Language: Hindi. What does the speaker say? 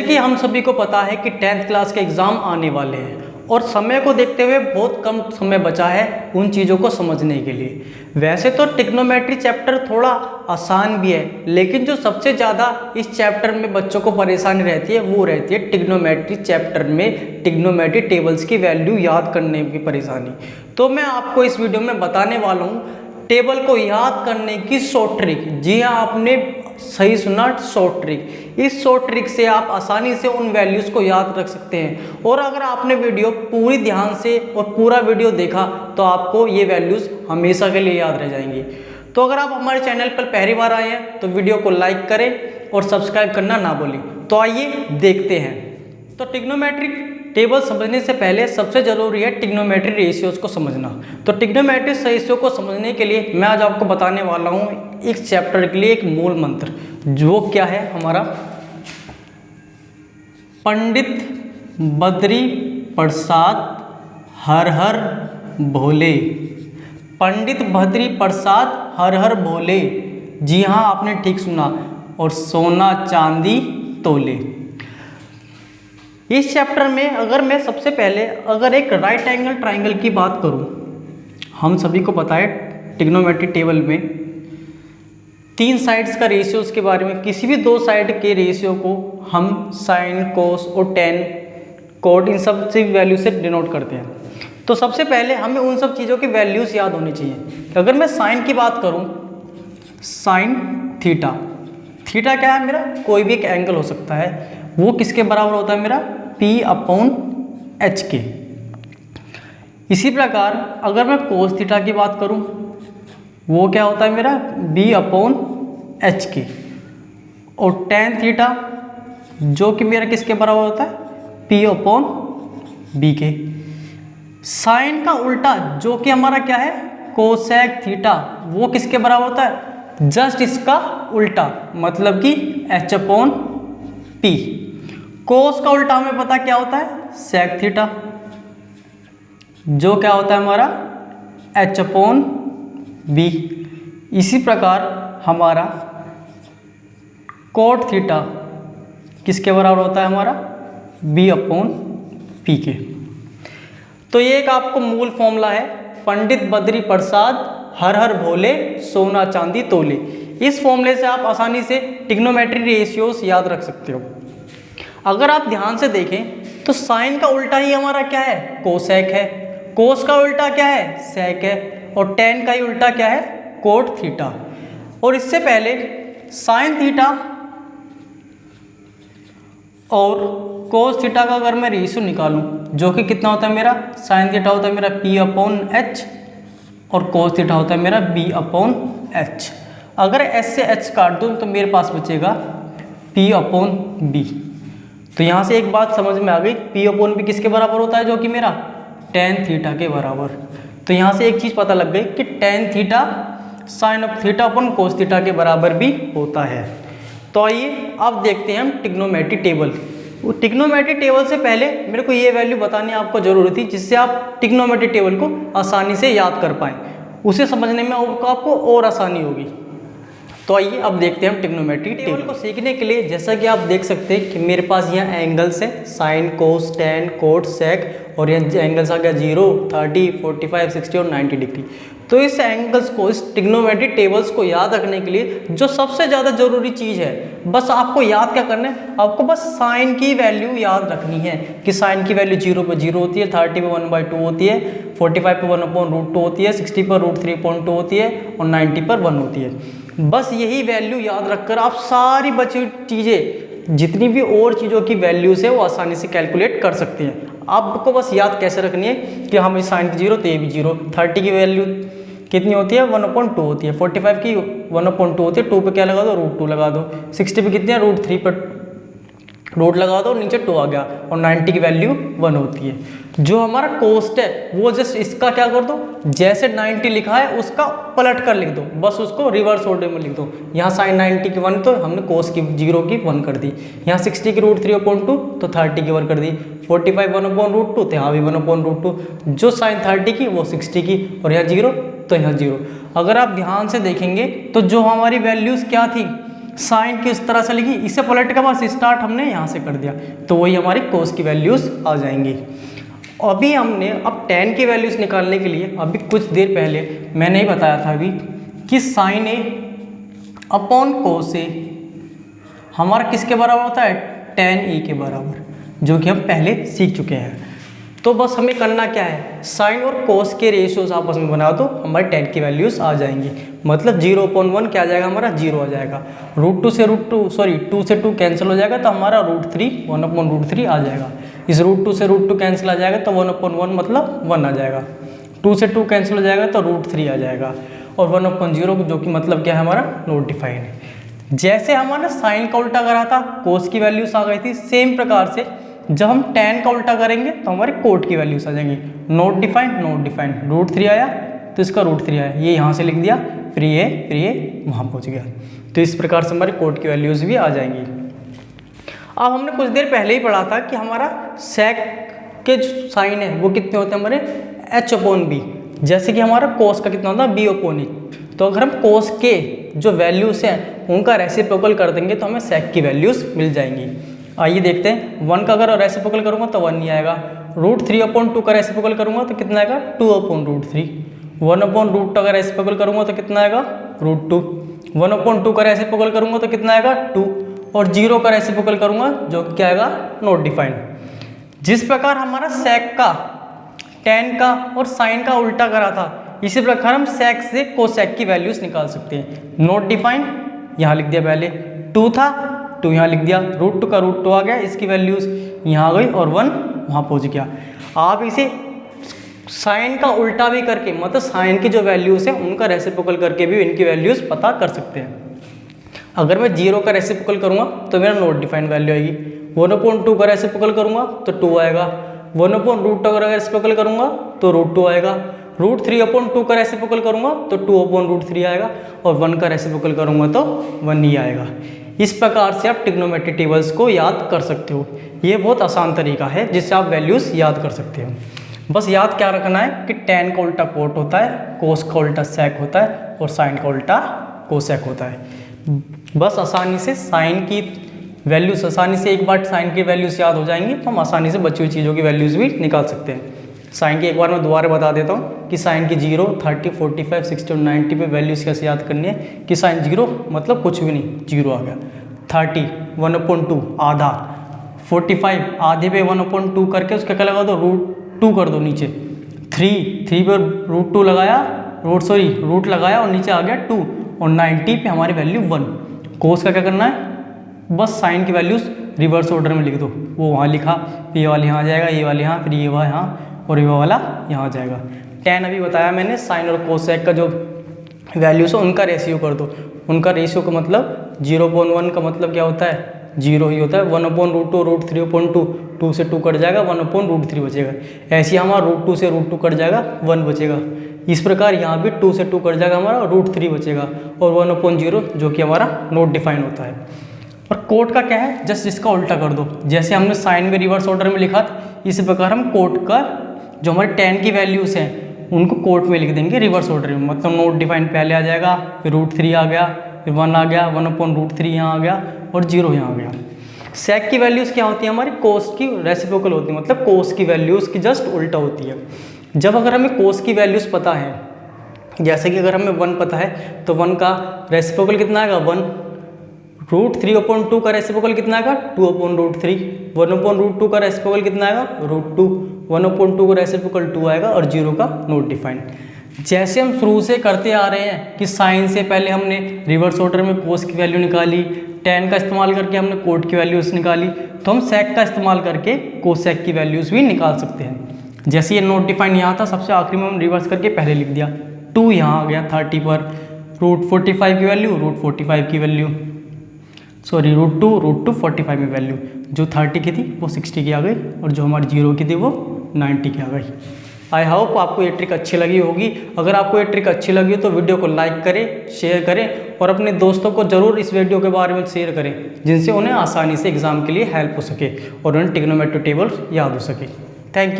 जैसे कि हम सभी को पता है कि 10th क्लास के एग्ज़ाम आने वाले हैं और समय को देखते हुए बहुत कम समय बचा है उन चीज़ों को समझने के लिए। वैसे तो ट्रिग्नोमेट्री चैप्टर थोड़ा आसान भी है, लेकिन जो सबसे ज़्यादा इस चैप्टर में बच्चों को परेशानी रहती है वो रहती है ट्रिग्नोमेट्री चैप्टर में ट्रिग्नोमेट्री टेबल्स की वैल्यू याद करने की परेशानी। तो मैं आपको इस वीडियो में बताने वाला हूँ टेबल को याद करने की शॉर्ट ट्रिक। जी हाँ, आपने सही सुना, शॉर्ट ट्रिक। इस शॉर्ट ट्रिक से आप आसानी से उन वैल्यूज़ को याद रख सकते हैं और अगर आपने वीडियो पूरी ध्यान से और पूरा वीडियो देखा तो आपको ये वैल्यूज़ हमेशा के लिए याद रह जाएंगी। तो अगर आप हमारे चैनल पर पहली बार आए हैं तो वीडियो को लाइक करें और सब्सक्राइब करना ना भूलें। तो आइए देखते हैं। तो ट्रिग्नोमेट्रिक टेबल समझने से पहले सबसे ज़रूरी है ट्रिग्नोमेट्री रेशियोज को समझना। तो ट्रिग्नोमेट्री रेशियो को समझने के लिए मैं आज आपको बताने वाला हूँ इस चैप्टर के लिए एक मूल मंत्र, जो क्या है हमारा पंडित बद्री प्रसाद हर हर भोले। पंडित बद्री प्रसाद हर हर भोले। जी हाँ, आपने ठीक सुना। और सोना चांदी तोले। इस चैप्टर में अगर मैं सबसे पहले अगर एक राइट एंगल ट्राइंगल की बात करूं, हम सभी को पता है ट्रिग्नोमेट्री टेबल में 3 साइड्स का रेशियोज के बारे में, किसी भी 2 साइड के रेशियो को हम साइन, कोस और टेन, कोट इन सब से वैल्यू से डिनोट करते हैं। तो सबसे पहले हमें उन सब चीज़ों की वैल्यूज़ याद होनी चाहिए। अगर मैं साइन की बात करूँ, साइन थीटा, थीटा क्या है मेरा, कोई भी एक एंगल हो सकता है, वो किसके बराबर होता है मेरा, P/H के। इसी प्रकार अगर मैं कोस थीटा की बात करूं, वो क्या होता है मेरा, B/H के। और टेन थीटा जो कि मेरा किसके बराबर होता है, P/B के। साइन का उल्टा जो कि हमारा क्या है, कोसेक थीटा, वो किसके बराबर होता है, जस्ट इसका उल्टा, मतलब कि H/P। कोस का उल्टा हमें पता क्या होता है, सेक थीटा, जो क्या होता है हमारा H/B। इसी प्रकार हमारा कोट थीटा किसके बराबर होता है हमारा, B/P के। तो ये एक आपको मूल फॉर्मूला है, पंडित बद्री प्रसाद हर हर भोले सोना चांदी तोले। इस फॉर्मूले से आप आसानी से ट्रिग्नोमेट्री रेशियोज याद रख सकते हो। अगर आप ध्यान से देखें तो साइन का उल्टा ही हमारा क्या है, कोसेक है, कोस का उल्टा क्या है, सेक है, और टेन का ही उल्टा क्या है, कोट थीटा। और इससे पहले साइन थीटा और कोस थीटा का अगर मैं रेशियो निकालूं, जो कि कितना होता है मेरा, साइन थीटा होता है मेरा P/H और कोस थीटा होता है मेरा B/H। अगर S से H काट दूं तो मेरे पास बचेगा P/B। तो यहाँ से एक बात समझ में आ गई, P/B किसके बराबर होता है, जो कि मेरा टेन थीटा के बराबर। तो यहाँ से एक चीज़ पता लग गई कि tan theta sine of theta upon cos theta के बराबर भी होता है। तो आइए अब देखते हैं हम ट्रिग्नोमेट्री टेबल। ट्रिग्नोमेट्री टेबल से पहले मेरे को ये वैल्यू बतानी आपको जरूरी थी, जिससे आप ट्रिग्नोमेट्री टेबल को आसानी से याद कर पाएँ, उसे समझने में आपको और आसानी होगी। तो आइए अब देखते हैं हम ट्रिग्नोमेट्री टेबल को सीखने के लिए। जैसा कि आप देख सकते हैं कि मेरे पास यहाँ एंगल्स हैं, साइन, कोस, टेन, कोट, सेक, और यहाँ एंगल्स आ गया 0, 30, 45, 60 और 90 डिग्री। तो इस एंगल्स को, इस ट्रिग्नोमेट्री टेबल्स को याद रखने के लिए जो सबसे ज़्यादा ज़रूरी चीज़ है, बस आपको याद क्या करना है, आपको बस साइन की वैल्यू याद रखनी है कि साइन की वैल्यू 0 पर 0 होती है, 30 पर 1/2 होती है, 45 पर 1/√2 होती है, 60 पर √3.2 होती है और 90 पर 1 होती है। बस यही वैल्यू याद रखकर आप सारी बची हुई चीज़ें, जितनी भी और चीज़ों की वैल्यूज़ है, वो आसानी से कैलकुलेट कर सकते हैं। आपको बस याद कैसे रखनी है कि हम इस साइन की 0 तो ये भी 0, 30 की वैल्यू कितनी होती है, 1/2 होती है, 45 की 1/2 होती है, 2 पे क्या लगा दो, √2 लगा दो, 60 पे कितनी है, √3 पर रूट लगा दो, नीचे 2 आ गया, और 90 की वैल्यू 1 होती है। जो हमारा कोस्ट है वो जस्ट इसका क्या कर दो, जैसे 90 लिखा है उसका पलट कर लिख दो, बस उसको रिवर्स ऑर्डर में लिख दो। यहाँ साइन 90 की 1 तो हमने कोस की 0 की 1 कर दी, यहाँ 60 की √3/2 तो 30 की 1 कर दी, 45 1/√2 तो यहाँ भी 1/√2, जो साइन 30 की वो 60 की, और यहाँ 0 तो यहाँ 0। अगर आप ध्यान से देखेंगे तो जो हमारी वैल्यूज़ क्या थी, साइन की इस तरह से लिखी, इसे पलट के बस स्टार्ट हमने यहाँ से कर दिया, तो वही हमारी कोस की वैल्यूज़ आ जाएंगी। अभी हमने अब tan की वैल्यूज़ निकालने के लिए अभी कुछ देर पहले मैंने ही बताया था अभी कि साइन ए अपॉन कोस ए हमारा किसके बराबर होता है, tan ए के बराबर, जो कि हम पहले सीख चुके हैं। तो बस हमें करना क्या है, साइन और कोस के रेशियोज आपस में बना दो, हमारे tan की वैल्यूज़ आ जाएंगी। मतलब 0/1 क्या आ जाएगा हमारा, 0 आ जाएगा। √2 से 2 से 2 कैंसिल हो जाएगा, तो हमारा √3 1/√3 आ जाएगा। इस √2 से √2 कैंसिल आ जाएगा, तो 1/1 मतलब 1 आ जाएगा। 2 से 2 कैंसिल हो जाएगा, तो √3 आ जाएगा। और 1/0 जो कि मतलब क्या है हमारा, नॉट डिफाइन है। जैसे हमारा साइन का उल्टा करा था, कोस की वैल्यूज़ आ गई थी, सेम प्रकार से जब हम tan का उल्टा करेंगे तो हमारे कोट की वैल्यूज आ जाएंगी। नॉट डिफाइंड, नॉट डिफाइंड, √3 आया तो इसका √3 आया, ये यहाँ से लिख दिया, फिर ये वहाँ पहुँच गया। तो इस प्रकार से हमारे कोट की वैल्यूज़ भी आ जाएंगी। अब हमने कुछ देर पहले ही पढ़ा था कि हमारा सेक के जो साइन है वो कितने होते हैं हमारे, h/b। जैसे कि हमारा कोस का कितना होता है, b/e। तो अगर हम कोस के जो वैल्यूज़ हैं उनका रेसिप्रोकल कर देंगे तो हमें सेक की वैल्यूज़ मिल जाएंगी। आइए देखते हैं, 1 का अगर रेसिप्रोकल करूँगा तो 1 नहीं आएगा। √3/2 का रेसिप्रोकल करूँगा तो कितना आएगा, 2/√3। 1/√2 का रेसिप्रोकल करूँगा तो कितना आएगा, √2। 1/2 का रेसिप्रोकल करूँगा तो कितना आएगा, 2। और 0 का रेसिप्रोकल करूँगा जो क्या आएगा, नॉट डिफाइंड। जिस प्रकार हमारा सेक का, tan का और साइन का उल्टा करा था, इसी प्रकार हम सेक से कोसेक की वैल्यूज़ निकाल सकते हैं। नॉट डिफाइंड यहाँ लिख दिया पहले, 2 था 2 यहाँ लिख दिया, √2 का √2 आ गया, इसकी वैल्यूज़ यहाँ आ गई और 1 वहाँ पहुँच गया। आप इसे साइन का उल्टा भी करके, मतलब साइन की जो वैल्यूज़ हैं उनका रेसिप्रोकल करके भी इनकी वैल्यूज़ पता कर सकते हैं। अगर मैं 0 का रेसिप्रोकल करूँगा तो मेरा नॉट डिफाइंड वैल्यू आएगी। 1/2 का रेसिप्रोकल करूँगा तो 2 आएगा। 1/√2 का रेसिप्रोकल करूँगा तो √2 आएगा। √3/2 का रेसिप्रोकल करूँगा तो 2/√3 आएगा। और 1 का रेसिप्रोकल करूँगा तो 1 ही आएगा। इस प्रकार से आप ट्रिग्नोमेट्रिक टेबल्स को याद कर सकते हो। ये बहुत आसान तरीका है जिससे आप वैल्यूज़ याद कर सकते हो। बस याद क्या रखना है कि tan का उल्टा कोट होता है, कोस का उल्टा सेक होता है और साइन का उल्टा कोसेक होता है। बस आसानी से साइन की वैल्यूज़, आसानी से एक बार साइन की वैल्यूज़ याद हो जाएंगी तो हम आसानी से बची हुई चीज़ों की वैल्यूज़ भी निकाल सकते हैं। साइन की एक बार मैं दोबारा बता देता हूँ कि साइन की 0, 30, 45, 60 और 90 पे वैल्यूज़ कैसे याद करनी है। कि साइन 0 मतलब कुछ भी नहीं, 0 आ गया। 30 1/2 आधा, 45 आधे पे 1/2 करके उसका क्या लगा दो, √2 कर दो नीचे। 3 पे √2 लगाया, रूट लगाया और नीचे आ गया 2। और 90 पे हमारी वैल्यू 1। कोस का क्या करना है, बस साइन की वैल्यूज़ रिवर्स ऑर्डर में लिख दो। वो वहाँ लिखा, ये वाला यहाँ जाएगा, ये वाला यहाँ, फिर ये वाला यहाँ और ये वाला यहाँ जाएगा। tan अभी बताया मैंने, साइन और कोसेक का जो वैल्यूज़ है उनका रेशियो कर दो। उनका रेशियो का मतलब 0/1 का मतलब क्या होता है, 0 ही होता है। 1/√2 √3/2, 2 से 2 कट जाएगा, 1/√3 बचेगा। ऐसे ही हमारा √2 से √2 कट जाएगा, 1 बचेगा। इस प्रकार यहाँ भी 2 से 2 कट जाएगा, हमारा √3 बचेगा। और 1/0 जो कि हमारा नॉट डिफाइन होता है। और कोट का क्या है, जस्ट इसका उल्टा कर दो। जैसे हमने साइन में रिवर्स ऑर्डर में लिखा था, इसी प्रकार हम कोट का जो हमारे tan की वैल्यूज़ हैं उनको कोट में लिख देंगे रिवर्स ऑर्डर में। मतलब नॉट डिफाइन पहले आ जाएगा, फिर √3 आ गया, फिर 1 आ गया, 1/√3 यहाँ आ गया और 0 यहाँ आ गया। सेक की वैल्यूज़ क्या होती है हमारी, कोस की रेसिप्रोकल होती है, मतलब कोस की वैल्यूज़ की जस्ट उल्टा होती है। जब अगर हमें कोस की वैल्यूज़ पता है, जैसे कि अगर हमें 1 पता है तो 1 का रेसिप्रोकल कितना आएगा, 1। √3/2 का रेसिप्रोकल कितना आएगा, 2/√3। 1/√2 का रेसिप्रोकल कितना आएगा, √2। 1/2 का रेसिप्रोकल 2 आएगा और 0 का नॉट डिफाइंड। जैसे हम शुरू से करते आ रहे हैं कि साइन से पहले हमने रिवर्स ऑर्डर में कोस की वैल्यू निकाली, tan का इस्तेमाल करके हमने कोट की वैल्यूज़ निकाली, तो हम सेक का इस्तेमाल करके कोसेक की वैल्यूज़ भी निकाल सकते हैं। जैसे ये नॉट डिफाइंड यहाँ था, सबसे आखिरी में हम रिवर्स करके पहले लिख दिया, 2 यहाँ आ गया 30 पर, √45 की वैल्यू, √45 की वैल्यू, सॉरी √2 45 में वैल्यू, जो 30 की थी वो 60 की आ गई और जो हमारी 0 की थी वो 90 की आ गई। आई होप आपको ये ट्रिक अच्छी लगी होगी। अगर आपको ये ट्रिक अच्छी लगी हो तो वीडियो को लाइक करें, शेयर करें और अपने दोस्तों को ज़रूर इस वीडियो के बारे में शेयर करें, जिनसे उन्हें आसानी से एग्ज़ाम के लिए हेल्प हो सके और उन्हें ट्रिग्नोमेट्री टेबल याद हो सके। Thank you.